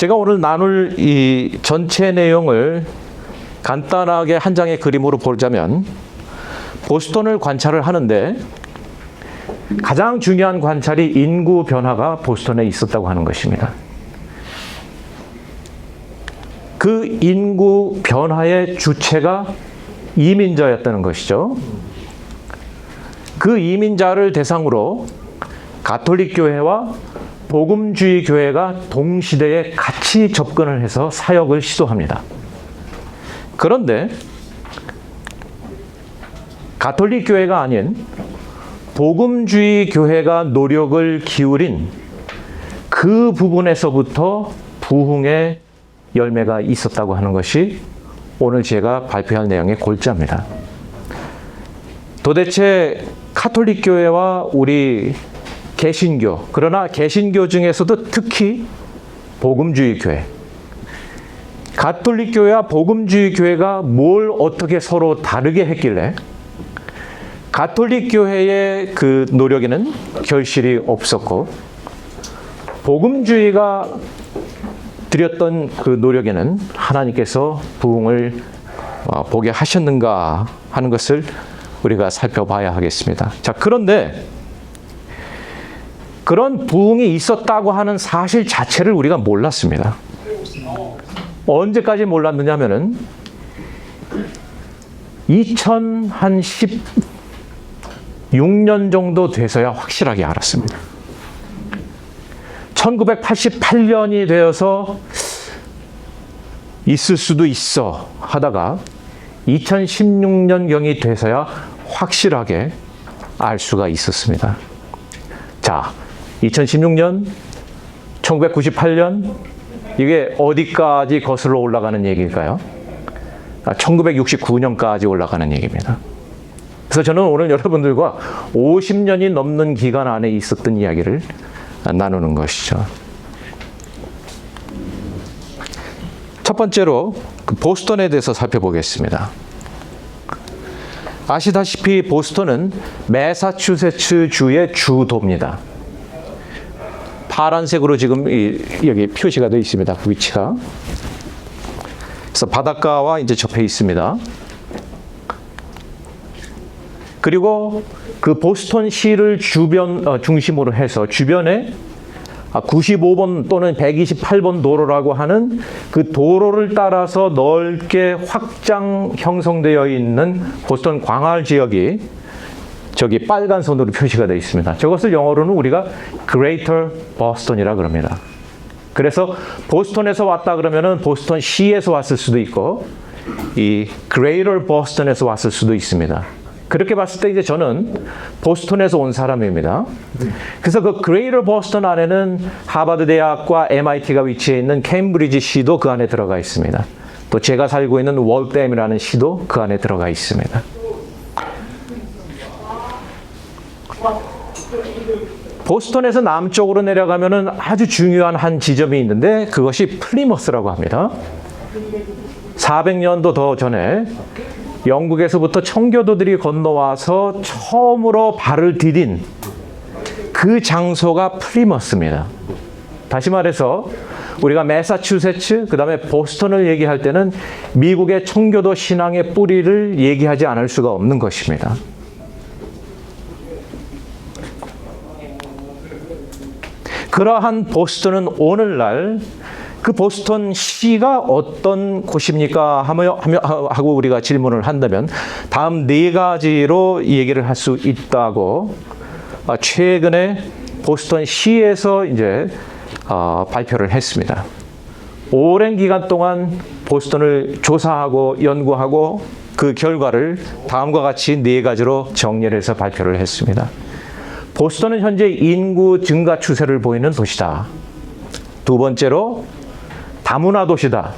제가 오늘 나눌 이 전체 내용을 간단하게 한 장의 그림으로 보자면, 보스턴을 관찰을 하는데 가장 중요한 관찰이 인구 변화가 보스턴에 있었다고 하는 것입니다. 그 인구 변화의 주체가 이민자였다는 것이죠. 그 이민자를 대상으로 가톨릭 교회와 복음주의 교회가 동시대에 같이 접근을 해서 사역을 시도합니다. 그런데 가톨릭 교회가 아닌 복음주의 교회가 노력을 기울인 그 부분에서부터 부흥의 열매가 있었다고 하는 것이 오늘 제가 발표할 내용의 골자입니다. 도대체 가톨릭 교회와 우리 개신교, 그러나 개신교 중에서도 특히 복음주의 교회, 가톨릭 교회와 복음주의 교회가 뭘 어떻게 서로 다르게 했길래 가톨릭 교회의 그 노력에는 결실이 없었고 복음주의가 드렸던 그 노력에는 하나님께서 부흥을 보게 하셨는가 하는 것을 우리가 살펴봐야 하겠습니다. 자, 그런데 그런 부흥이 있었다고 하는 사실 자체를 우리가 몰랐습니다. 언제까지 몰랐느냐면은 2016년 정도 돼서야 확실하게 알았습니다. 1988년이 되어서 있을 수도 있어 하다가 2016년경이 돼서야 확실하게 알 수가 있었습니다. 자, 2016년, 1998년, 이게 어디까지 거슬러 올라가는 얘기일까요? 1969년까지 올라가는 얘기입니다. 그래서 저는 오늘 여러분들과 50년이 넘는 기간 안에 있었던 이야기를 나누는 것이죠. 첫 번째로 보스턴에 대해서 살펴보겠습니다. 아시다시피 보스턴은 매사추세츠 주의 주도입니다. 파란색으로 지금 여기 표시가 되어 있습니다. 그 위치가. 그래서 바닷가와 이제 접해 있습니다. 그리고 그 보스턴시를 중심으로 해서 주변에 95번 또는 128번 도로라고 하는 그 도로를 따라서 넓게 확장 형성되어 있는 보스턴 광활 지역이 저기 빨간 선으로 표시가 되어 있습니다. 저것을 영어로는 우리가 Greater Boston이라 그럽니다. 그래서 보스턴에서 왔다 그러면은 보스턴 시에서 왔을 수도 있고 이 Greater Boston에서 왔을 수도 있습니다. 그렇게 봤을 때 이제 저는 보스턴에서 온 사람입니다. 그래서 그 Greater Boston 안에는 하버드 대학과 MIT가 위치해 있는 캠브리지 시도 그 안에 들어가 있습니다. 또 제가 살고 있는 월댐이라는 시도 그 안에 들어가 있습니다. 보스턴에서 남쪽으로 내려가면은 아주 중요한 한 지점이 있는데 그것이 플리머스라고 합니다. 400년도 더 전에 영국에서부터 청교도들이 건너와서 처음으로 발을 디딘 그 장소가 플리머스입니다. 다시 말해서 우리가 매사추세츠, 그 다음에 보스턴을 얘기할 때는 미국의 청교도 신앙의 뿌리를 얘기하지 않을 수가 없는 것입니다. 그러한 보스턴은 오늘날 그 보스턴 시가 어떤 곳입니까? 하고 우리가 질문을 한다면 다음 네 가지로 얘기를 할 수 있다고 최근에 보스턴 시에서 이제 발표를 했습니다. 오랜 기간 동안 보스턴을 조사하고 연구하고 그 결과를 다음과 같이 네 가지로 정리를 해서 발표를 했습니다. 보스턴은 현재 인구 증가 추세를 보이는 도시다. 두 번째로 다문화 도시다.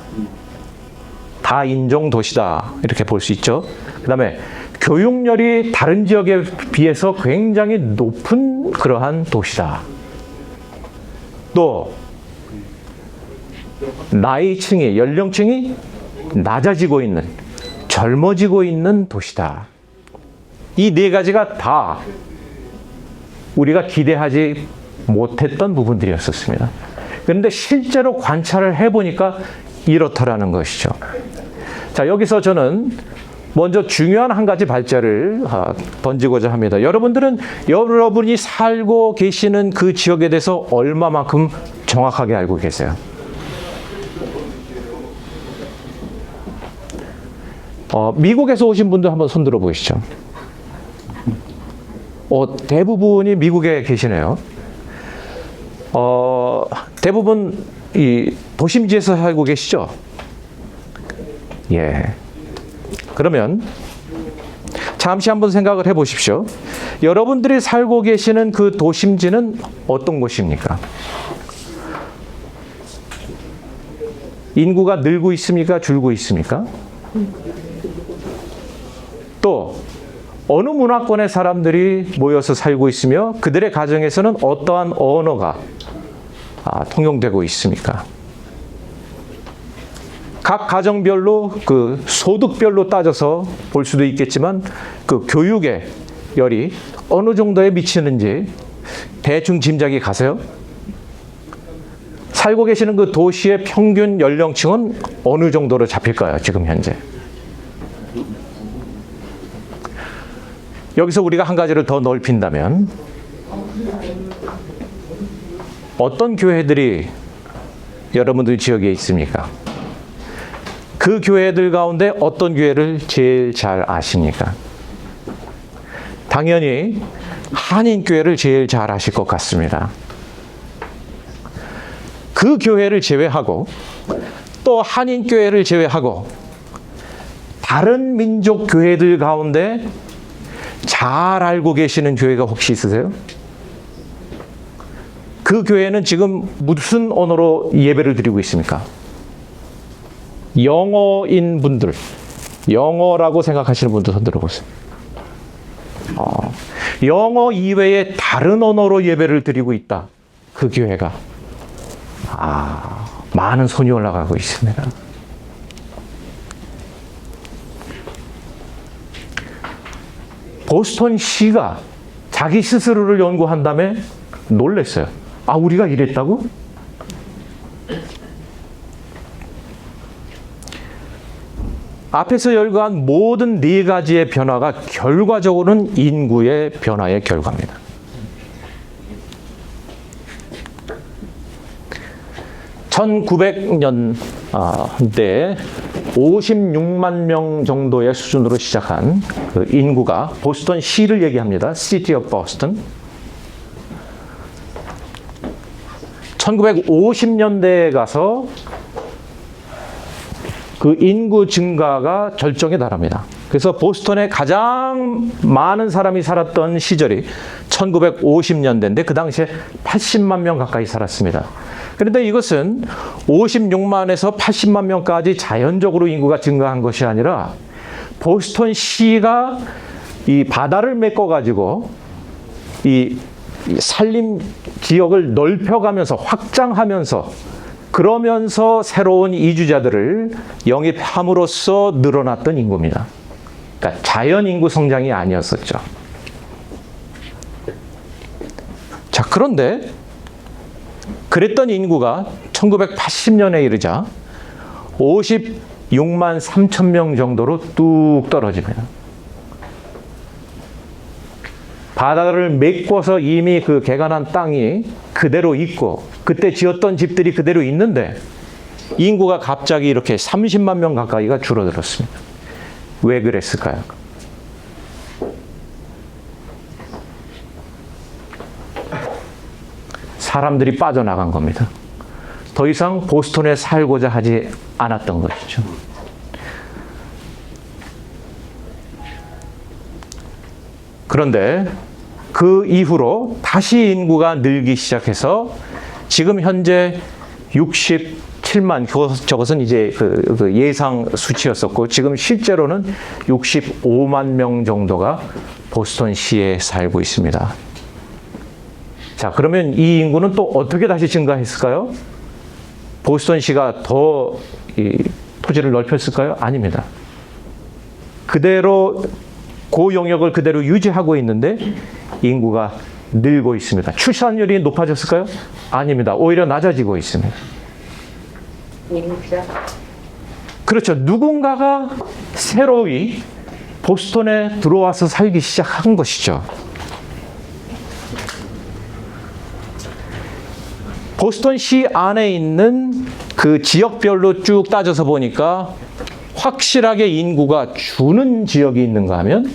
다인종 도시다. 이렇게 볼 수 있죠. 그 다음에 교육열이 다른 지역에 비해서 굉장히 높은 그러한 도시다. 또 나이층이, 연령층이 낮아지고 있는, 젊어지고 있는 도시다. 이 네 가지가 다 우리가 기대하지 못했던 부분들이었었습니다. 그런데 실제로 관찰을 해보니까 이렇더라는 것이죠. 자, 여기서 저는 먼저 중요한 한 가지 발제를 던지고자 합니다. 여러분들은 여러분이 살고 계시는 그 지역에 대해서 얼마만큼 정확하게 알고 계세요? 미국에서 오신 분들 한번 손 들어 보시죠. 대부분이 미국에 계시네요. 대부분 이 도심지에서 살고 계시죠? 예. 그러면 잠시 한번 생각을 해 보십시오. 여러분들이 살고 계시는 그 도심지는 어떤 곳입니까? 인구가 늘고 있습니까? 줄고 있습니까? 또 어느 문화권의 사람들이 모여서 살고 있으며 그들의 가정에서는 어떠한 언어가 통용되고 있습니까? 각 가정별로 그 소득별로 따져서 볼 수도 있겠지만 그 교육의 열이 어느 정도에 미치는지 대충 짐작이 가세요? 살고 계시는 그 도시의 평균 연령층은 어느 정도로 잡힐까요? 지금 현재. 여기서 우리가 한 가지를 더 넓힌다면 어떤 교회들이 여러분들 지역에 있습니까? 그 교회들 가운데 어떤 교회를 제일 잘 아십니까? 당연히 한인교회를 제일 잘 아실 것 같습니다. 그 교회를 제외하고 또 한인교회를 제외하고 다른 민족 교회들 가운데 잘 알고 계시는 교회가 혹시 있으세요? 그 교회는 지금 무슨 언어로 예배를 드리고 있습니까? 영어인 분들, 영어라고 생각하시는 분들 손 들어보세요. 영어 이외에 다른 언어로 예배를 드리고 있다. 그 교회가. 많은 손이 올라가고 있습니다. 보스턴 시가 자기 스스로를 연구한 다음에 놀랐어요. 우리가 이랬다고? 앞에서 열거한 모든 네 가지의 변화가 결과적으로는 인구의 변화의 결과입니다. (1900년대) 56만 명 정도의 수준으로 시작한 그 인구가 보스턴 시를 얘기합니다. City of Boston. 1950년대에 가서 그 인구 증가가 절정에 달합니다. 그래서 보스턴에 가장 많은 사람이 살았던 시절이 1950년대인데 그 당시에 80만 명 가까이 살았습니다. 그런데 이것은 56만에서 80만 명까지 자연적으로 인구가 증가한 것이 아니라 보스턴 시가 이 바다를 메꿔가지고 이 산림 지역을 넓혀가면서 확장하면서 그러면서 새로운 이주자들을 영입함으로써 늘어났던 인구입니다. 그러니까 자연 인구 성장이 아니었었죠. 자, 그런데 그랬던 인구가 1980년에 이르자 56만 3천 명 정도로 뚝 떨어집니다. 바다를 메꿔서 이미 그 개간한 땅이 그대로 있고 그때 지었던 집들이 그대로 있는데 인구가 갑자기 이렇게 30만 명 가까이가 줄어들었습니다. 왜 그랬을까요? 사람들이 빠져나간 겁니다. 더 이상 보스턴에 살고자 하지 않았던 것이죠. 그런데 그 이후로 다시 인구가 늘기 시작해서 지금 현재 67만, 저것은 이제 그 예상 수치였었고 지금 실제로는 65만 명 정도가 보스턴 시에 살고 있습니다. 자, 그러면 이 인구는 또 어떻게 다시 증가했을까요? 보스턴 시가 더 이 토지를 넓혔을까요? 아닙니다. 그대로 그 영역을 그대로 유지하고 있는데 인구가 늘고 있습니다. 출산율이 높아졌을까요? 아닙니다. 오히려 낮아지고 있습니다. 그렇죠. 누군가가 새로이 보스턴에 들어와서 살기 시작한 것이죠. 보스턴시 안에 있는 그 지역별로 쭉 따져서 보니까 확실하게 인구가 주는 지역이 있는가 하면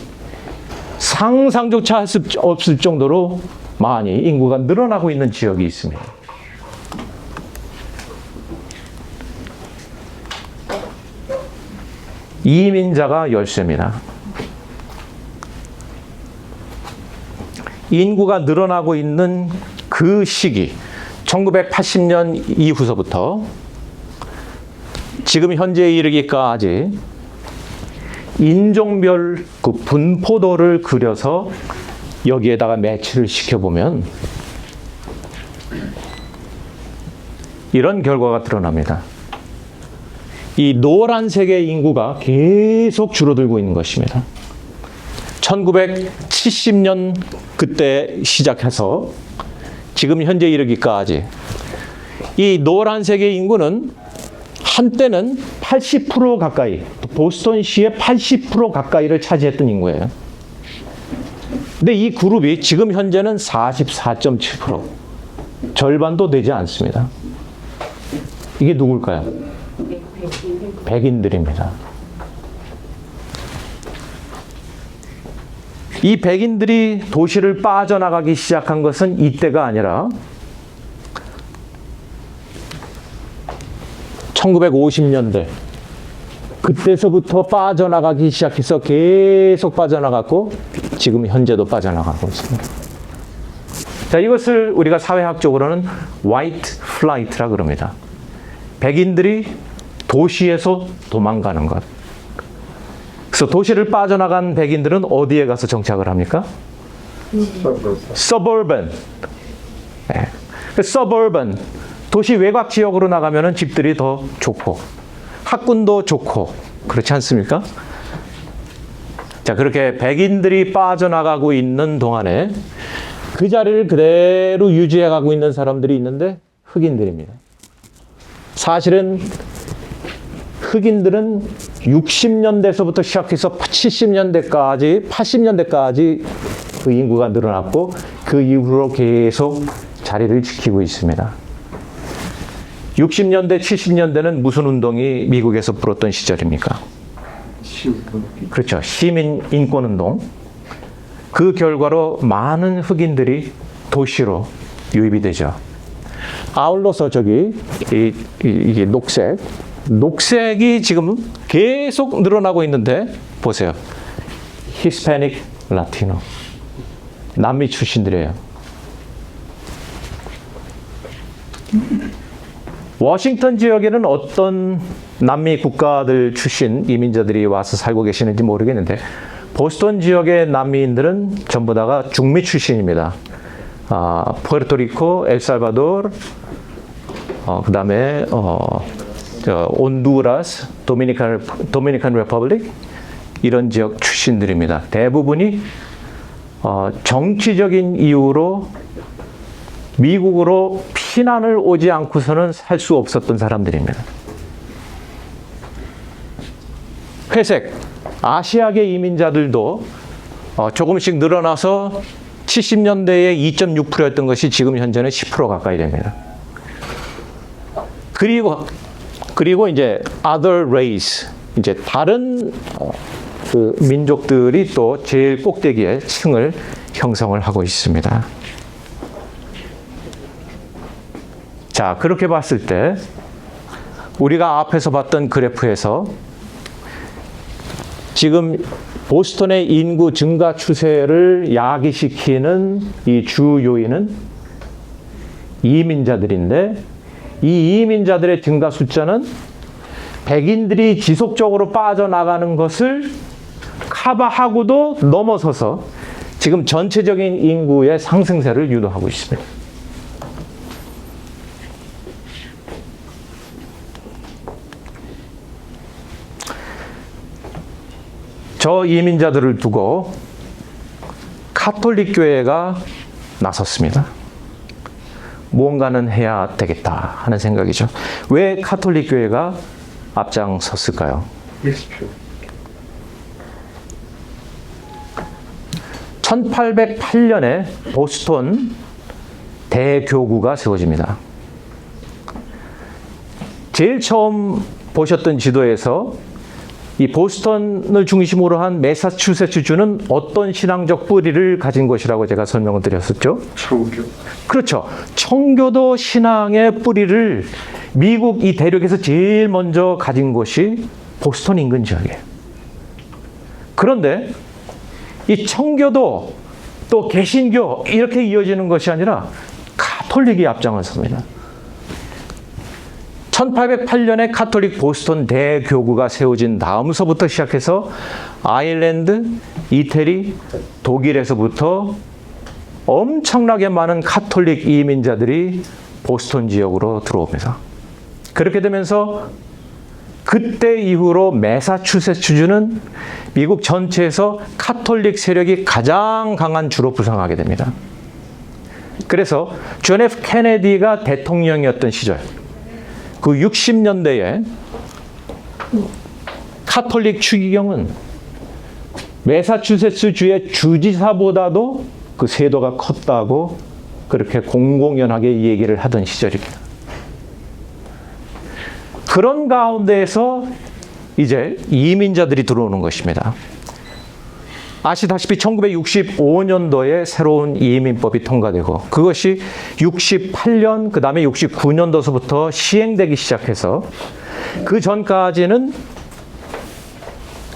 상상조차 할 수 없을 정도로 많이 인구가 늘어나고 있는 지역이 있습니다. 이민자가 열쇠입니다. 인구가 늘어나고 있는 그 시기, 1980년 이후서부터 지금 현재에 이르기까지 인종별 그 분포도를 그려서 여기에다가 매치를 시켜보면 이런 결과가 드러납니다. 이 노란색의 인구가 계속 줄어들고 있는 것입니다. 1970년 그때 시작해서 지금 현재 이르기까지 이 노란색의 인구는 한때는 80% 가까이, 보스턴시의 80% 가까이를 차지했던 인구예요. 근데 이 그룹이 지금 현재는 44.7%, 절반도 되지 않습니다. 이게 누굴까요? 백인들입니다. 이 백인들이 도시를 빠져나가기 시작한 것은 이때가 아니라 1950년대 그때서부터 빠져나가기 시작해서 계속 빠져나갔고 지금 현재도 빠져나가고 있습니다. 자, 이것을 우리가 사회학적으로는 white flight라 그럽니다. 백인들이 도시에서 도망가는 것. 그래서 도시를 빠져나간 백인들은 어디에 가서 정착을 합니까? suburban. 네. suburban. 도시 외곽 지역으로 나가면 집들이 더 좋고 학군도 좋고 그렇지 않습니까? 자, 그렇게 백인들이 빠져나가고 있는 동안에 그 자리를 그대로 유지해가고 있는 사람들이 있는데 흑인들입니다. 사실은 흑인들은 60년대서부터 시작해서 70년대까지, 80년대까지 그 인구가 늘어났고 그 이후로 계속 자리를 지키고 있습니다. 60년대, 70년대는 무슨 운동이 미국에서 불었던 시절입니까? 그렇죠. 시민 인권 운동. 그 결과로 많은 흑인들이 도시로 유입이 되죠. 아울러서 저기 이게 녹색이 지금 계속 늘어나고 있는데 보세요. 히스패닉, 라티노. 남미 출신들이에요. 워싱턴 지역에는 어떤 남미 국가들 출신 이민자들이 와서 살고 계시는지 모르겠는데 보스턴 지역의 남미인들은 전부 다가 중미 출신입니다. 푸에르토리코, 엘살바도르, 그 다음에 온두라스, 도미니칸 리퍼블릭 이런 지역 출신들입니다. 대부분이 정치적인 이유로 미국으로 피난을 오지 않고서는 살 수 없었던 사람들입니다. 회색, 아시아계 이민자들도 조금씩 늘어나서 70년대에 2.6%였던 것이 지금 현재는 10% 가까이 됩니다. 그리고 이제 other race, 이제 다른 그 민족들이 또 제일 꼭대기에 층을 형성을 하고 있습니다. 자, 그렇게 봤을 때 우리가 앞에서 봤던 그래프에서 지금 보스턴의 인구 증가 추세를 야기시키는 이 주 요인은 이민자들인데 이 이민자들의 증가 숫자는 백인들이 지속적으로 빠져나가는 것을 커버하고도 넘어서서 지금 전체적인 인구의 상승세를 유도하고 있습니다. 저 이민자들을 두고 카톨릭 교회가 나섰습니다. 무언가는 해야 되겠다 하는 생각이죠. 왜 가톨릭 교회가 앞장섰을까요? 1808년에 보스턴 대교구가 세워집니다. 제일 처음 보셨던 지도에서 이 보스턴을 중심으로 한 매사추세츠주는 어떤 신앙적 뿌리를 가진 것이라고 제가 설명을 드렸었죠? 청교. 그렇죠. 청교도 신앙의 뿌리를 미국 이 대륙에서 제일 먼저 가진 곳이 보스턴 인근 지역이에요. 그런데 이 청교도 또 개신교 이렇게 이어지는 것이 아니라 가톨릭이 앞장을 섭니다. 1808년에 가톨릭 보스턴 대교구가 세워진 다음서부터 시작해서 아일랜드, 이태리, 독일에서부터 엄청나게 많은 가톨릭 이민자들이 보스턴 지역으로 들어옵니다. 그렇게 되면서 그때 이후로 매사추세츠주는 미국 전체에서 가톨릭 세력이 가장 강한 주로 부상하게 됩니다. 그래서 존 F 케네디가 대통령이었던 시절, 그 60년대에 가톨릭 추기경은 매사추세츠주의 주지사보다도 그 세도가 컸다고 그렇게 공공연하게 얘기를 하던 시절입니다. 그런 가운데에서 이제 이민자들이 들어오는 것입니다. 아시다시피 1965년도에 새로운 이민법이 통과되고 그것이 68년 그 다음에 69년도서부터 시행되기 시작해서 그 전까지는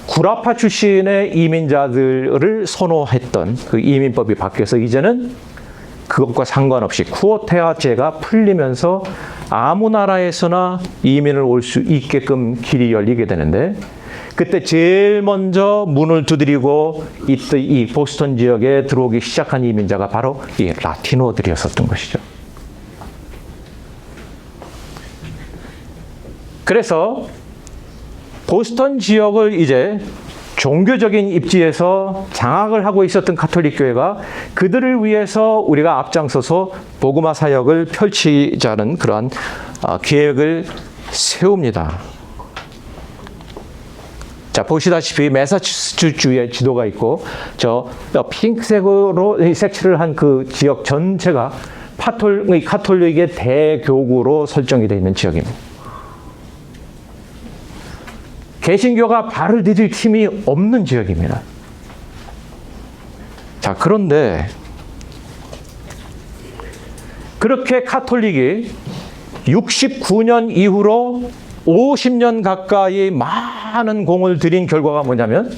구라파 출신의 이민자들을 선호했던 그 이민법이 바뀌어서 이제는 그것과 상관없이 쿠오테아제가 풀리면서 아무 나라에서나 이민을 올 수 있게끔 길이 열리게 되는데 그때 제일 먼저 문을 두드리고 이 보스턴 지역에 들어오기 시작한 이민자가 바로 이 라티노들이었었던 것이죠. 그래서 보스턴 지역을 이제 종교적인 입지에서 장악을 하고 있었던 가톨릭 교회가 그들을 위해서 우리가 앞장서서 복음화 사역을 펼치자는 그러한 계획을 세웁니다. 자, 보시다시피 매사추세츠주의 지도가 있고 저 핑크색으로 색칠을 한 그 지역 전체가 가톨릭의 대교구로 설정이 되어 있는 지역입니다. 개신교가 발을 디딜 틈이 없는 지역입니다. 자, 그런데 그렇게 가톨릭이 69년 이후로 50년 가까이 많은 공을 들인 결과가 뭐냐면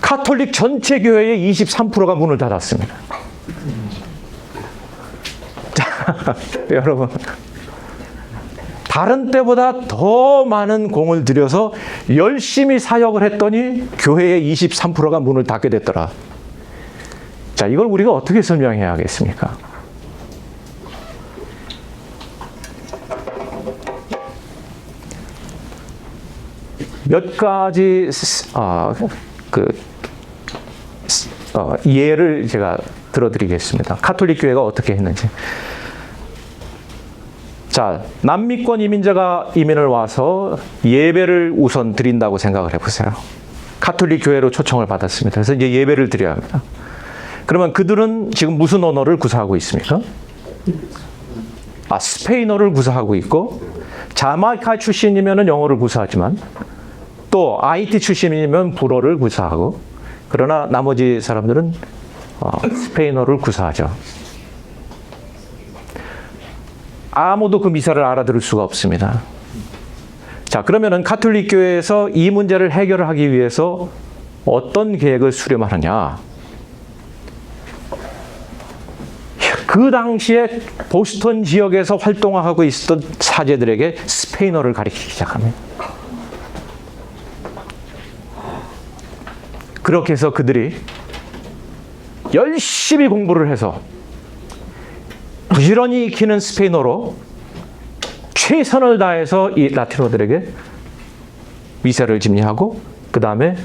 가톨릭 전체 교회의 23%가 문을 닫았습니다. 자, 여러분 다른 때보다 더 많은 공을 들여서 열심히 사역을 했더니 교회의 23%가 문을 닫게 됐더라. 자, 이걸 우리가 어떻게 설명해야 하겠습니까? 몇 가지 예를 제가 들어드리겠습니다. 가톨릭 교회가 어떻게 했는지. 자, 남미권 이민자가 이민을 와서 예배를 우선 드린다고 생각을 해보세요. 가톨릭 교회로 초청을 받았습니다. 그래서 이제 예배를 드려야 합니다. 그러면 그들은 지금 무슨 언어를 구사하고 있습니까? 스페인어를 구사하고 있고, 자마이카 출신이면 영어를 구사하지만, 또 IT 출신이면 불어를 구사하고, 그러나 나머지 사람들은 스페인어를 구사하죠. 아무도 그 미사를 알아들을 수가 없습니다. 자, 그러면은 가톨릭 교회에서 이 문제를 해결하기 위해서 어떤 계획을 수렴하느냐? 그 당시에 보스턴 지역에서 활동하고 있었던 사제들에게 스페인어를 가르치기 시작합니다. 그렇게 해서 그들이 열심히 공부를 해서 부지런히 익히는 스페인어로 최선을 다해서 이 라티노들에게 미사를 집례하고 그 다음에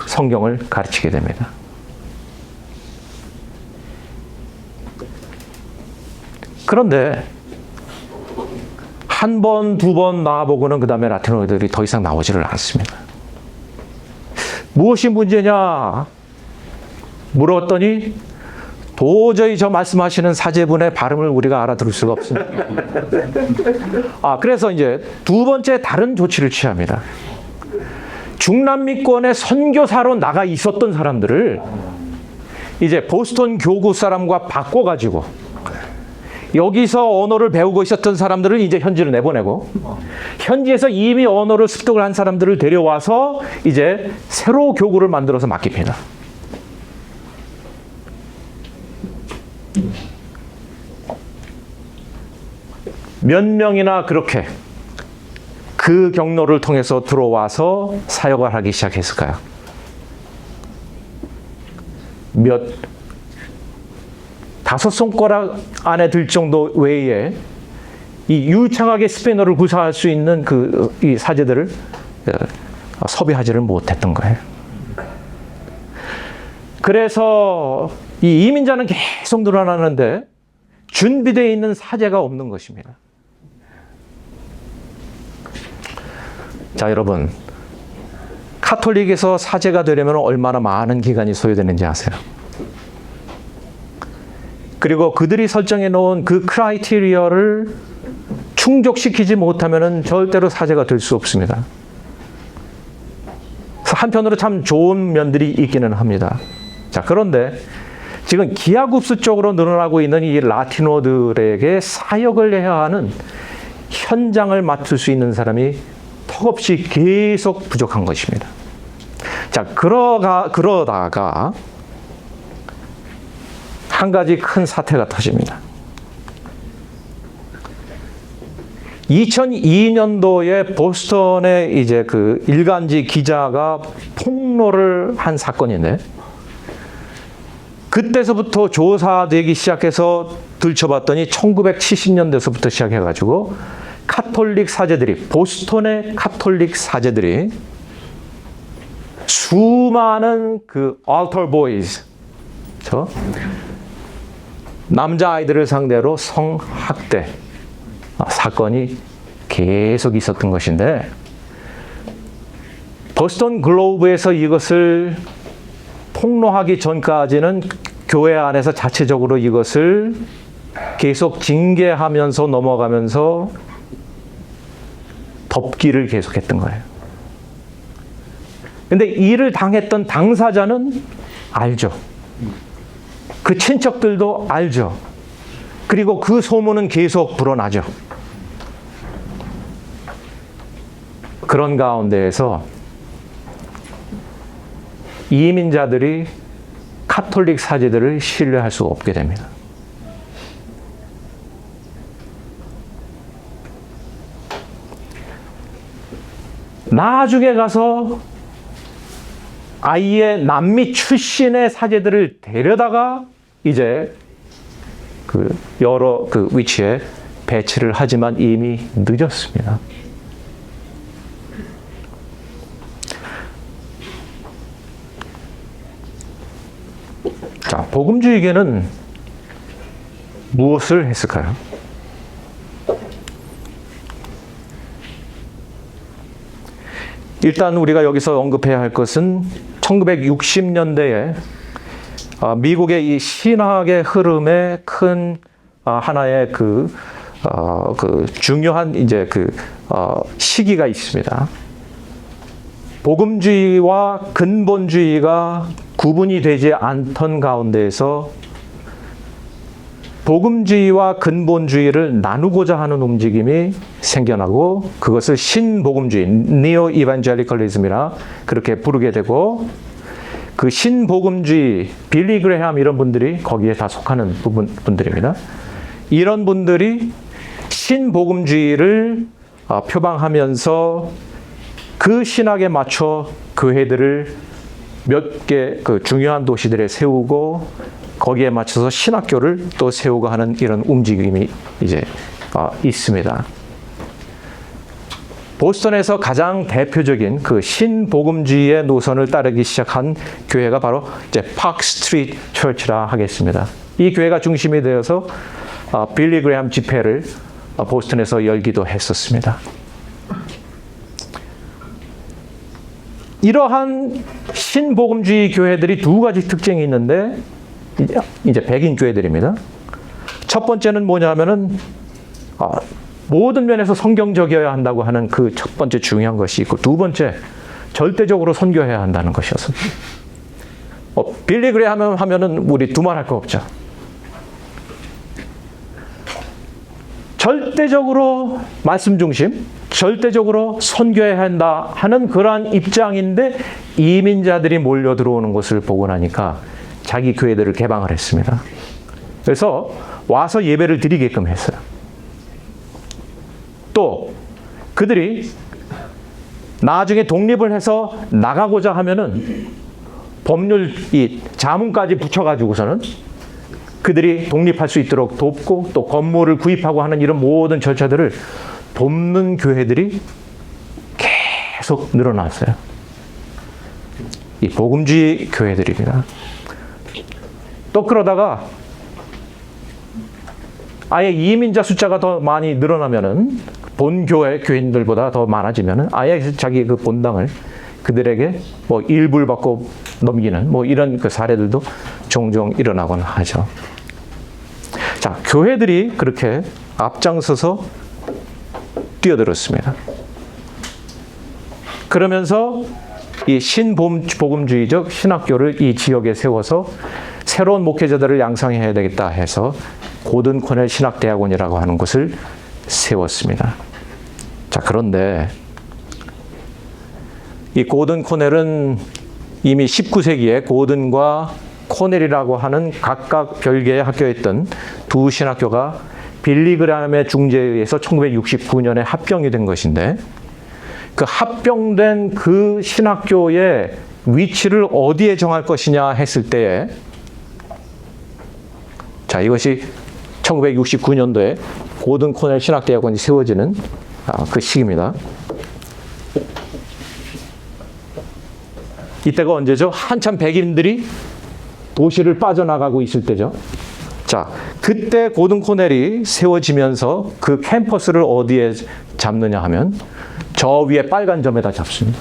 성경을 가르치게 됩니다. 그런데 한 번, 두 번 나와보고는 그 다음에 라티노들이 더 이상 나오지를 않습니다. 무엇이 문제냐 물었더니 도저히 저 말씀하시는 사제분의 발음을 우리가 알아들을 수가 없습니다. 그래서 이제 두 번째 다른 조치를 취합니다. 중남미권의 선교사로 나가 있었던 사람들을 이제 보스턴 교구 사람과 바꿔가지고 여기서 언어를 배우고 있었던 사람들을 이제 현지로 내보내고 현지에서 이미 언어를 습득을 한 사람들을 데려와서 이제 새로 교구를 만들어서 맡깁니다. 몇 명이나 그렇게 그 경로를 통해서 들어와서 사역을 하기 시작했을까요? 다섯 손가락 안에 들 정도 외에 이 유창하게 스페인어를 구사할 수 있는 이 사제들을 섭외하지를 못했던 거예요. 그래서 이 이민자는 계속 늘어나는데 준비되어 있는 사제가 없는 것입니다. 자, 여러분, 카톨릭에서 사제가 되려면 얼마나 많은 기간이 소요되는지 아세요? 그리고 그들이 설정해 놓은 그 크라이테리어를 충족시키지 못하면 절대로 사제가 될 수 없습니다. 한편으로 참 좋은 면들이 있기는 합니다. 자, 그런데 지금 기하급수적으로 늘어나고 있는 이 라티노들에게 사역을 해야 하는 현장을 맡을 수 있는 사람이 턱없이 계속 부족한 것입니다. 자, 그러다가 한 가지 큰 사태가 터집니다. 2002년도에 보스턴의 이제 그 일간지 기자가 폭로를 한 사건인데, 그때서부터 조사되기 시작해서 들춰봤더니 1970년대서부터 시작해가지고 카톨릭 사제들이, 보스턴의 카톨릭 사제들이 수많은 그 altar boys, 남자아이들을 상대로 성학대 사건이 계속 있었던 것인데, 보스턴 글로브에서 이것을 폭로하기 전까지는 교회 안에서 자체적으로 이것을 계속 징계하면서 넘어가면서 덮기를 계속했던 거예요. 근데 이를 당했던 당사자는 알죠. 그 친척들도 알죠. 그리고 그 소문은 계속 불어나죠. 그런 가운데에서 이민자들이 카톨릭 사제들을 신뢰할 수 없게 됩니다. 나중에 가서 아예 남미 출신의 사제들을 데려다가 이제 여러 위치에 배치를 하지만 이미 늦었습니다. 자, 복음주의계는 무엇을 했을까요? 일단 우리가 여기서 언급해야 할 것은 1960년대에 미국의 이 신학의 흐름의 큰 하나의 중요한 이제 시기가 있습니다. 복음주의와 근본주의가 구분이 되지 않던 가운데에서 복음주의와 근본주의를 나누고자 하는 움직임이 생겨나고, 그것을 신복음주의, 니오 이반젤리컬리즘이라 그렇게 부르게 되고, 그 신복음주의, 빌리 그레함 이런 분들이 거기에 다 속하는 분들입니다. 이런 분들이 신복음주의를 표방하면서 그 신학에 맞춰 교회들을 몇 개 중요한 도시들에 세우고, 거기에 맞춰서 신학교를 또 세우고 하는 이런 움직임이 이제 있습니다. 보스턴에서 가장 대표적인 그 신복음주의의 노선을 따르기 시작한 교회가 바로 이제 파크 스트리트 처치라 하겠습니다. 이 교회가 중심이 되어서 빌리 그레이엄 집회를 보스턴에서 열기도 했었습니다. 이러한 신복음주의 교회들이 두 가지 특징이 있는데 이제 백인 교회들입니다. 첫 번째는 뭐냐면은 모든 면에서 성경적이어야 한다고 하는 그 첫 번째 중요한 것이 있고, 두 번째 절대적으로 선교해야 한다는 것이었습니다. 빌리 그레이엄 하면은 우리 두말할 거 없죠. 절대적으로 말씀 중심, 절대적으로 선교해야 한다 하는 그러한 입장인데, 이민자들이 몰려 들어오는 것을 보고 나니까 자기 교회들을 개방을 했습니다. 그래서 와서 예배를 드리게끔 했어요. 또 그들이 나중에 독립을 해서 나가고자 하면은 법률 이 자문까지 붙여가지고서는 그들이 독립할 수 있도록 돕고, 또 건물을 구입하고 하는 이런 모든 절차들을 돕는 교회들이 계속 늘어났어요. 이 복음주의 교회들입니다. 또 그러다가 아예 이민자 숫자가 더 많이 늘어나면은, 본교회 교인들보다 더 많아지면은 아예 자기 그 본당을 그들에게 뭐 일부를 받고 넘기는 뭐 이런 그 사례들도 종종 일어나곤 하죠. 자, 교회들이 그렇게 앞장서서 뛰어들었습니다. 그러면서 이 신복음주의적 신학교를 이 지역에 세워서 새로운 목회자들을 양성해야 되겠다 해서 고든 코넬 신학대학원이라고 하는 곳을 세웠습니다. 자, 그런데 이 고든 코넬은 이미 19세기에 고든과 코넬이라고 하는 각각 별개의 학교였던 두 신학교가 빌리 그레이엄의 중재에 의해서 1969년에 합병이 된 것인데, 그 합병된 그 신학교의 위치를 어디에 정할 것이냐 했을 때에, 자, 이것이 1969년도에 고든 코넬 신학대학원이 세워지는 그 시기입니다. 이때가 언제죠? 한참 백인들이 도시를 빠져나가고 있을 때죠. 자, 그때 고든 코넬이 세워지면서 그 캠퍼스를 어디에 잡느냐 하면 저 위에 빨간 점에다 잡습니다.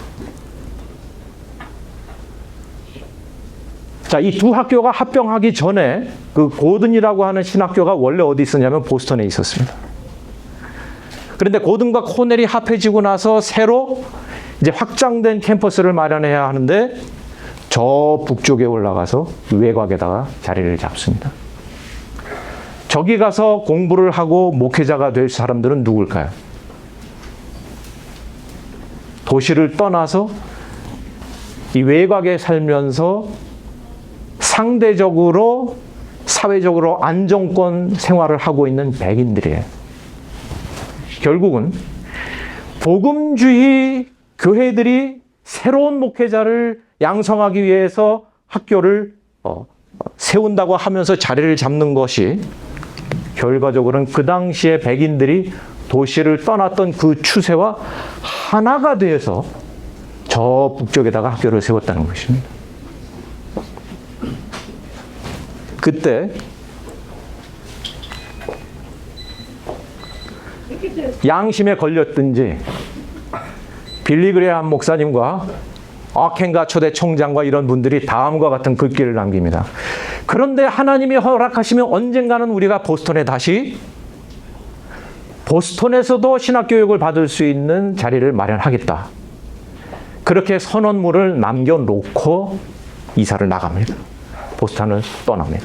자, 이 두 학교가 합병하기 전에 그 고든이라고 하는 신학교가 원래 어디 있었냐면 보스턴에 있었습니다. 그런데 고든과 코넬이 합해지고 나서 새로 이제 확장된 캠퍼스를 마련해야 하는데 저 북쪽에 올라가서 외곽에다가 자리를 잡습니다. 저기 가서 공부를 하고 목회자가 될 사람들은 누굴까요? 도시를 떠나서 이 외곽에 살면서 상대적으로 사회적으로 안정권 생활을 하고 있는 백인들이에요. 결국은 복음주의 교회들이 새로운 목회자를 양성하기 위해서 학교를 세운다고 하면서 자리를 잡는 것이 결과적으로는 그 당시에 백인들이 도시를 떠났던 그 추세와 하나가 되어서 저 북쪽에다가 학교를 세웠다는 것입니다. 그때 양심에 걸렸든지 빌리 그레이엄 목사님과 아켄가 초대 총장과 이런 분들이 다음과 같은 글귀를 남깁니다. 그런데 하나님이 허락하시면 언젠가는 우리가 보스턴에 다시 보스턴에서도 신학교육을 받을 수 있는 자리를 마련하겠다. 그렇게 선언문을 남겨놓고 이사를 나갑니다. 보스턴을 떠납니다.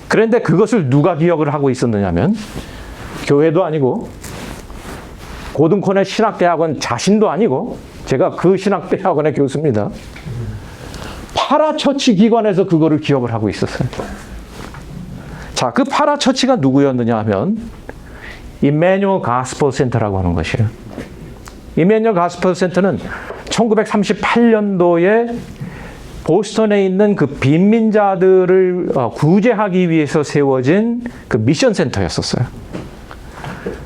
그런데 그것을 누가 기억을 하고 있었느냐면 교회도 아니고 고든 코넬 신학대학원 자신도 아니고, 제가 그 신학대학원의 교수입니다. 파라처치 기관에서 그거를 기억을 하고 있었어요. 자, 그 파라처치가 누구였느냐 하면 이메뉴얼 가스펠 센터라고 하는 것이에요. 이메뉴얼 가스펠 센터는 1938년도에 보스턴에 있는 그 빈민자들을 구제하기 위해서 세워진 그 미션 센터였었어요.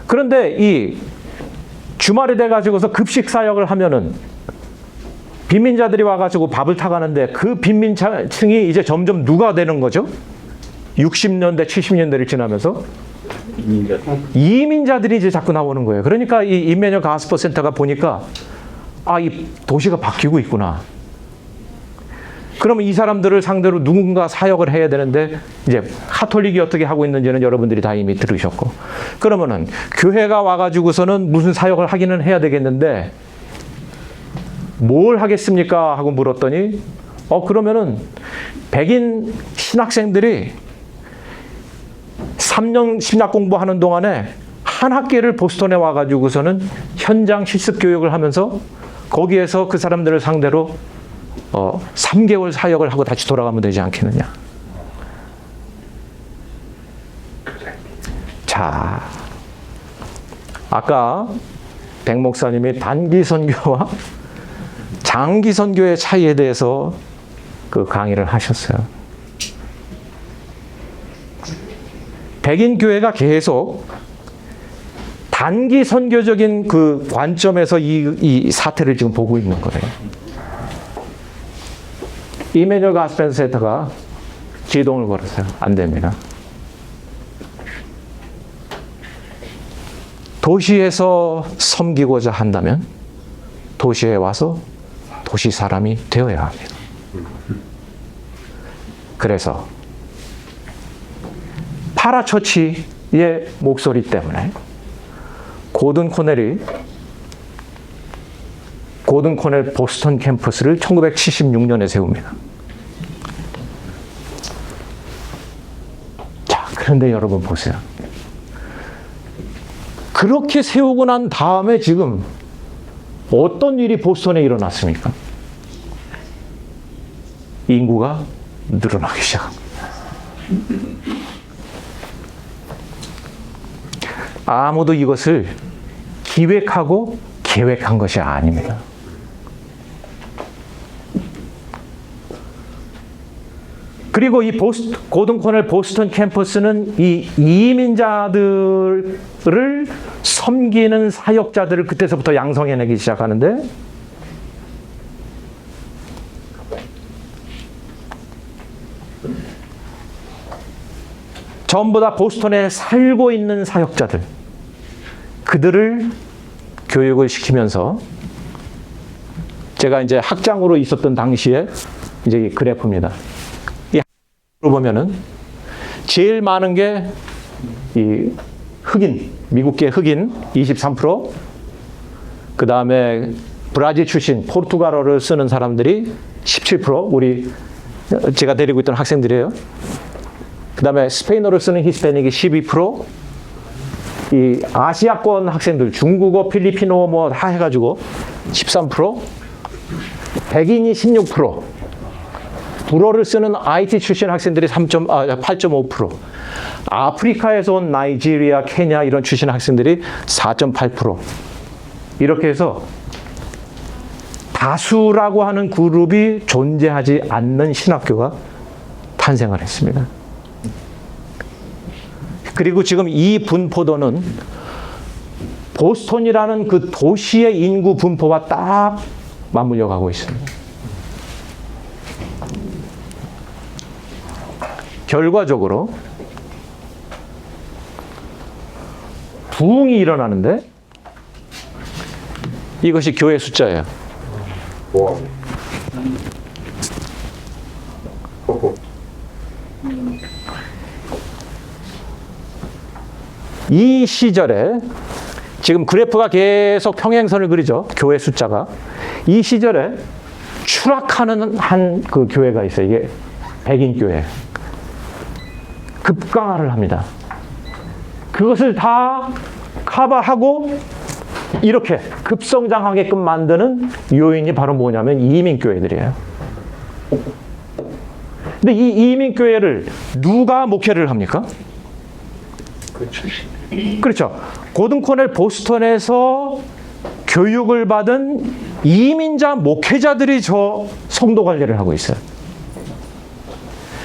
그런데 이 주말이 돼가지고서 급식 사역을 하면은 빈민자들이 와가지고 밥을 타가는데 그 빈민층이 이제 점점 누가 되는 거죠? 60년대, 70년대를 지나면서 이민자들이 이제 자꾸 나오는 거예요. 그러니까 이 임마누엘 가스퍼 센터가 보니까 이 도시가 바뀌고 있구나. 그러면 이 사람들을 상대로 누군가 사역을 해야 되는데 이제 카톨릭이 어떻게 하고 있는지는 여러분들이 다 이미 들으셨고, 그러면은 교회가 와가지고서는 무슨 사역을 하기는 해야 되겠는데 뭘 하겠습니까? 하고 물었더니 그러면은 백인 신학생들이 3년 신학 공부하는 동안에 한 학기를 보스턴에 와가지고서는 현장 실습 교육을 하면서 거기에서 그 사람들을 상대로 3개월 사역을 하고 다시 돌아가면 되지 않겠느냐. 자, 아까 백 목사님이 단기 선교와 장기 선교의 차이에 대해서 그 강의를 하셨어요. 백인 교회가 계속 단기 선교적인 그 관점에서 이 사태를 지금 보고 있는 거예요. 임마누엘 가스퍼 센터가 지동을 걸었어요. 안 됩니다. 도시에서 섬기고자 한다면 도시에 와서 도시 사람이 되어야 합니다. 그래서 파라처치의 목소리 때문에 고든 코넬 보스턴 캠퍼스를 1976년에 세웁니다. 자, 그런데 여러분 보세요. 그렇게 세우고 난 다음에 지금 어떤 일이 보스턴에 일어났습니까? 인구가 늘어나기 시작합니다. 아무도 이것을 기획하고 계획한 것이 아닙니다. 그리고 이 고든 코넬 보스턴 캠퍼스는 이 이민자들을 섬기는 사역자들을 그때서부터 양성해내기 시작하는데, 전부 다 보스턴에 살고 있는 사역자들, 그들을 교육을 시키면서, 제가 이제 학장으로 있었던 당시에 이제 이 그래프입니다. 이 학으로 보면은 제일 많은 게 이 흑인, 미국계 흑인 23%, 그 다음에 브라질 출신 포르투갈어를 쓰는 사람들이 17%, 우리 제가 데리고 있던 학생들이에요. 그 다음에 스페인어를 쓰는 히스패닉이 12%, 이 아시아권 학생들, 중국어, 필리핀어 뭐 다 해가지고 13%, 백인이 16%, 불어를 쓰는 IT 출신 학생들이 8.5%, 아프리카에서 온 나이지리아, 케냐 이런 출신 학생들이 4.8%, 이렇게 해서 다수라고 하는 그룹이 존재하지 않는 신학교가 탄생을 했습니다. 그리고 지금 이 분포도는 보스턴이라는 그 도시의 인구 분포와 딱 맞물려 가고 있습니다. 결과적으로 부흥이 일어나는데 이것이 교회 숫자예요. 이 시절에 지금 그래프가 계속 평행선을 그리죠. 교회 숫자가. 이 시절에 추락하는 한 그 교회가 있어요. 이게 백인 교회. 급강화를 합니다. 그것을 다 커버하고 이렇게 급성장하게끔 만드는 요인이 바로 뭐냐면 이민교회들이에요. 근데 이 이민교회를 누가 목회를 합니까? 그렇죠. 고든 코넬 보스턴에서 교육을 받은 이민자 목회자들이 저 성도 관리를 하고 있어요.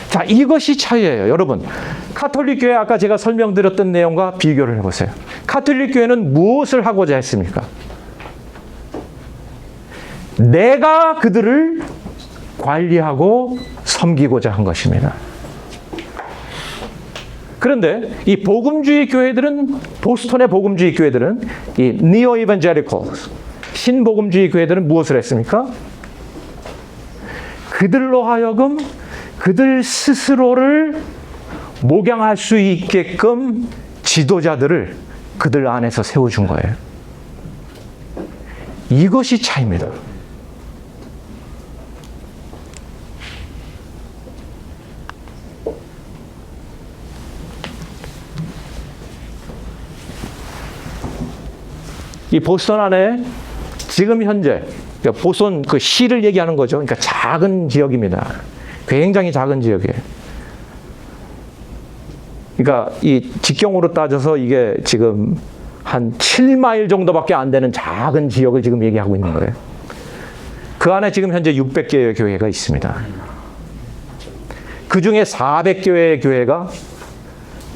자, 이것이 차이예요. 여러분, 카톨릭 교회 아까 제가 설명드렸던 내용과 비교를 해보세요. 카톨릭 교회는 무엇을 하고자 했습니까? 내가 그들을 관리하고 섬기고자 한 것입니다. 그런데 이 복음주의 교회들은, 보스턴의 복음주의 교회들은, 이 니오 이반제리컬 신복음주의 교회들은 무엇을 했습니까? 그들로 하여금 그들 스스로를 목양할 수 있게끔 지도자들을 그들 안에서 세워준 거예요. 이것이 차이입니다. 이 보스턴 안에 지금 현재, 그러니까 보스턴 그 시를 얘기하는 거죠. 그러니까 작은 지역입니다. 굉장히 작은 지역이에요. 그러니까 이 직경으로 따져서 이게 지금 한 7마일 정도밖에 안 되는 작은 지역을 지금 얘기하고 있는 거예요. 그 안에 지금 현재 600개의 교회가 있습니다. 그 중에 400개의 교회가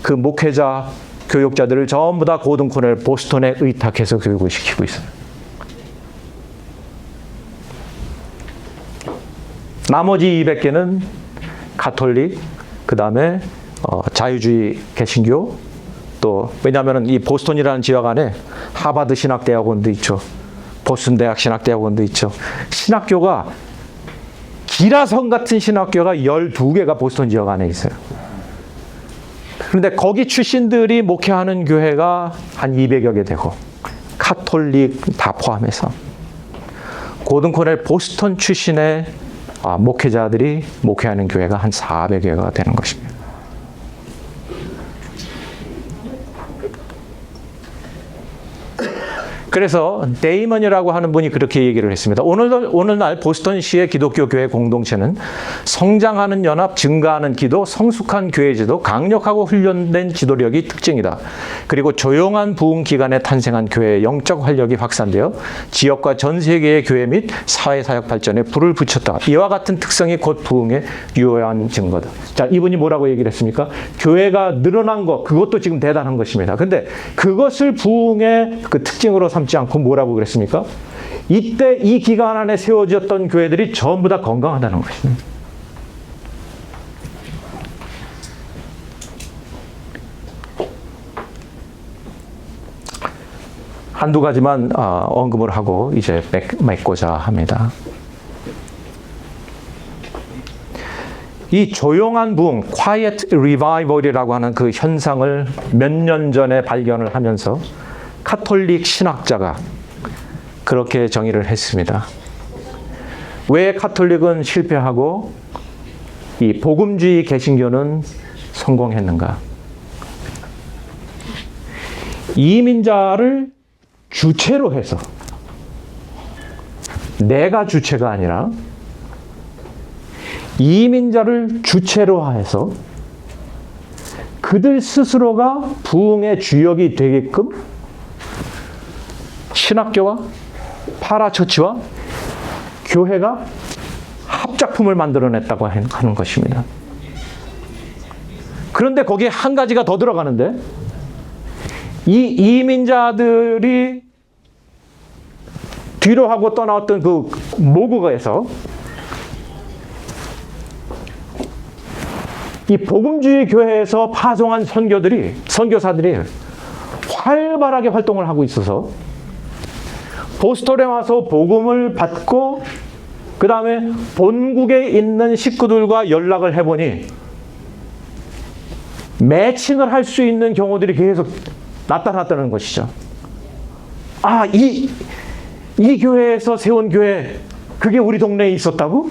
그 목회자, 교육자들을 전부 다 고든 코넬 보스턴에 의탁해서 교육을 시키고 있어요. 나머지 200개는 가톨릭, 그 다음에 자유주의 개신교, 또 왜냐하면 이 보스턴이라는 지역 안에 하버드 신학대학원도 있죠. 보스턴 대학 신학대학원도 있죠. 신학교가 기라성 같은 신학교가 12개가 보스턴 지역 안에 있어요. 그런데 거기 출신들이 목회하는 교회가 한 200여 개 되고, 카톨릭 다 포함해서 고든 코넬 보스턴 출신의 목회자들이 목회하는 교회가 한 400개가 되는 것입니다. 그래서 데이먼이라고 하는 분이 그렇게 얘기를 했습니다. 오늘날 보스턴시의 기독교 교회 공동체는 성장하는 연합, 증가하는 기도, 성숙한 교회 지도, 강력하고 훈련된 지도력이 특징이다. 그리고 조용한 부흥 기간에 탄생한 교회의 영적 활력이 확산되어 지역과 전 세계의 교회 및 사회사역 발전에 불을 붙였다. 이와 같은 특성이 곧 부흥의 유효한 증거다. 자, 이분이 뭐라고 얘기를 했습니까? 교회가 늘어난 것, 그것도 지금 대단한 것입니다. 근데 그것을 부흥의 그 특징으로 삼지 않고 뭐라고 그랬습니까? 이때 이 기간 안에 세워졌던 교회들이 전부 다 건강하다는 것입니다. 한두 가지만 언급을 하고 이제 맺고자 합니다. 이 조용한 부흥, quiet revival이라고 하는 그 현상을 몇 년 전에 발견을 하면서 카톨릭 신학자가 그렇게 정의를 했습니다. 왜 카톨릭은 실패하고 이 복음주의 개신교는 성공했는가? 이민자를 주체로 해서, 내가 주체가 아니라 이민자를 주체로 해서 그들 스스로가 부흥의 주역이 되게끔 신학교와 파라처치와 교회가 합작품을 만들어냈다고 하는 것입니다. 그런데 거기에 한 가지가 더 들어가는데, 이 이민자들이 뒤로 하고 떠나왔던 그 모국에서 이 복음주의 교회에서 파송한 선교사들이 활발하게 활동을 하고 있어서 보스턴에 와서 복음을 받고 그 다음에 본국에 있는 식구들과 연락을 해보니 매칭을 할 수 있는 경우들이 계속 나타났다는 것이죠. 아, 이 교회에서 세운 교회, 그게 우리 동네에 있었다고?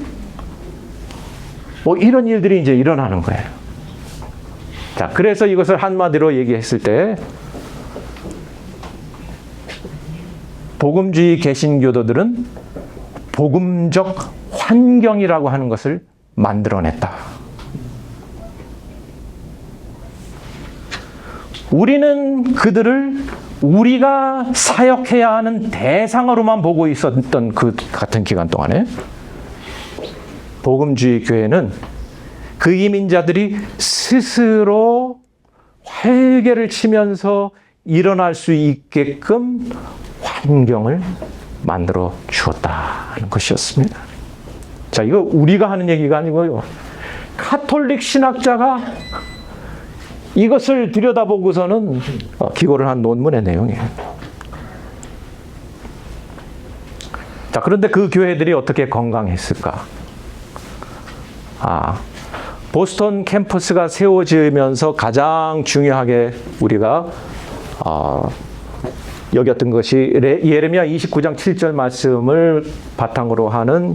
뭐 이런 일들이 이제 일어나는 거예요. 자, 그래서 이것을 한마디로 얘기했을 때 복음주의 개신교도들은 복음적 환경이라고 하는 것을 만들어냈다. 우리는 그들을 우리가 사역해야 하는 대상으로만 보고 있었던 그 같은 기간 동안에 복음주의 교회는 그 이민자들이 스스로 활개를 치면서 일어날 수 있게끔 환경을 만들어 주었다는 것이었습니다. 자, 이거 우리가 하는 얘기가 아니고요. 카톨릭 신학자가 이것을 들여다보고서는 기고를 한 논문의 내용이에요. 자, 그런데 그 교회들이 어떻게 건강했을까? 보스턴 캠퍼스가 세워지면서 가장 중요하게 우리가 여겼던 것이 예레미야 29장 7절 말씀을 바탕으로 하는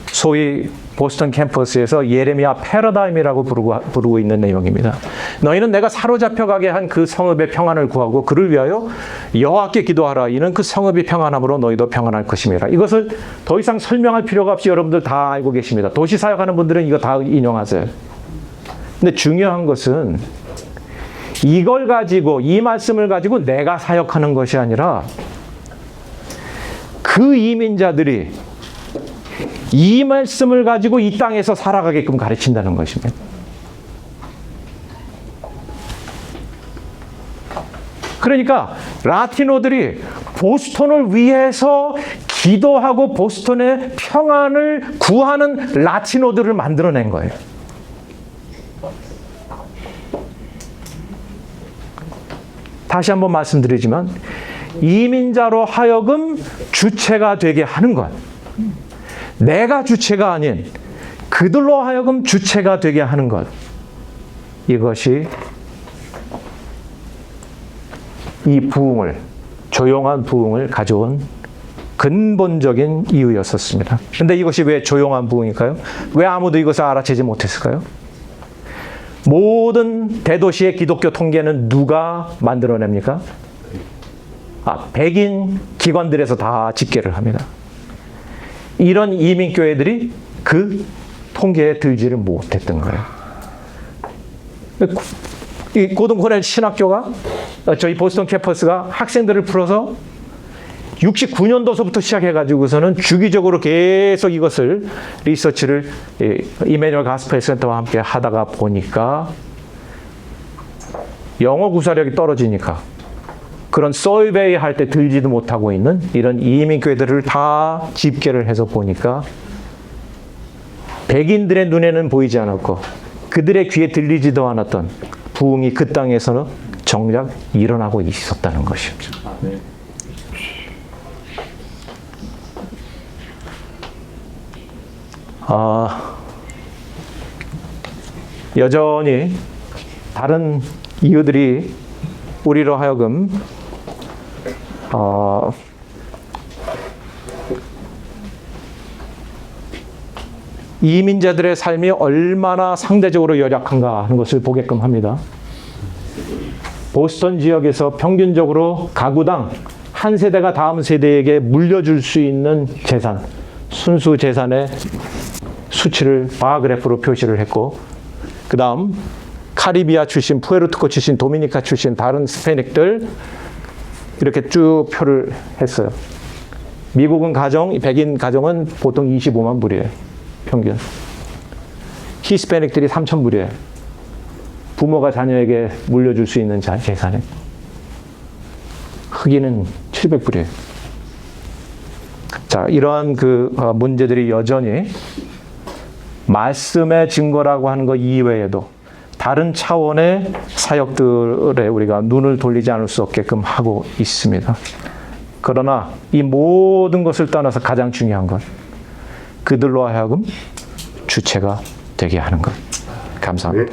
소위 보스턴 캠퍼스에서 예레미야 패러다임이라고 부르고 있는 내용입니다. 너희는 내가 사로잡혀 가게 한 그 성읍의 평안을 구하고 그를 위하여 여호와께 기도하라. 이는 그 성읍이 평안함으로 너희도 평안할 것임이라. 이것을 더 이상 설명할 필요가 없이 여러분들 다 알고 계십니다. 도시 사역하는 분들은 이거 다 인용하세요. 근데 중요한 것은 이걸 가지고, 이 말씀을 가지고 내가 사역하는 것이 아니라 그 이민자들이 이 말씀을 가지고 이 땅에서 살아가게끔 가르친다는 것입니다. 그러니까 라티노들이 보스턴을 위해서 기도하고 보스턴의 평안을 구하는 라티노들을 만들어낸 거예요. 다시 한번 말씀드리지만 이민자로 하여금 주체가 되게 하는 것, 내가 주체가 아닌 그들로 하여금 주체가 되게 하는 것, 이것이 이 부흥을, 조용한 부흥을 가져온 근본적인 이유였었습니다. 그런데 이것이 왜 조용한 부흥일까요? 왜 아무도 이것을 알아채지 못했을까요? 모든 대도시의 기독교 통계는 누가 만들어냅니까? 백인 기관들에서 다 집계를 합니다. 이런 이민교회들이 그 통계에 들지를 못했던 거예요. 이 고등코넬 신학교가, 저희 보스턴 캠퍼스가 학생들을 풀어서 69년도서부터 시작해가지고서는 주기적으로 계속 이것을 리서치를 이메뉴얼 가스펠 센터와 함께 하다가 보니까 영어 구사력이 떨어지니까 그런 서베이 할 때 들지도 못하고 있는 이런 이민교회들을 다 집계를 해서 보니까 백인들의 눈에는 보이지 않았고 그들의 귀에 들리지도 않았던 부흥이 그 땅에서는 정작 일어나고 있었다는 것이죠. 네. 여전히 다른 이유들이 우리로 하여금 이민자들의 삶이 얼마나 상대적으로 열악한가 하는 것을 보게끔 합니다. 보스턴 지역에서 평균적으로 가구당 한 세대가 다음 세대에게 물려줄 수 있는 재산, 순수 재산의 수치를 바그래프로 표시를 했고, 그 다음 카리비아 출신, 푸에르토코 출신, 도미니카 출신 다른 스페닉들 이렇게 쭉 표를 했어요. 미국은 백인 가정은 보통 25만 불이에요. 평균. 히스패닉들이 3,000불이에요. 부모가 자녀에게 물려줄 수 있는 재산이. 흑인은 700불이에요. 자, 이러한 문제들이 여전히 말씀의 증거라고 하는 것 이외에도 다른 차원의 사역들에 우리가 눈을 돌리지 않을 수 없게끔 하고 있습니다. 그러나 이 모든 것을 떠나서 가장 중요한 것, 그들로 하여금 주체가 되게 하는 것. 감사합니다.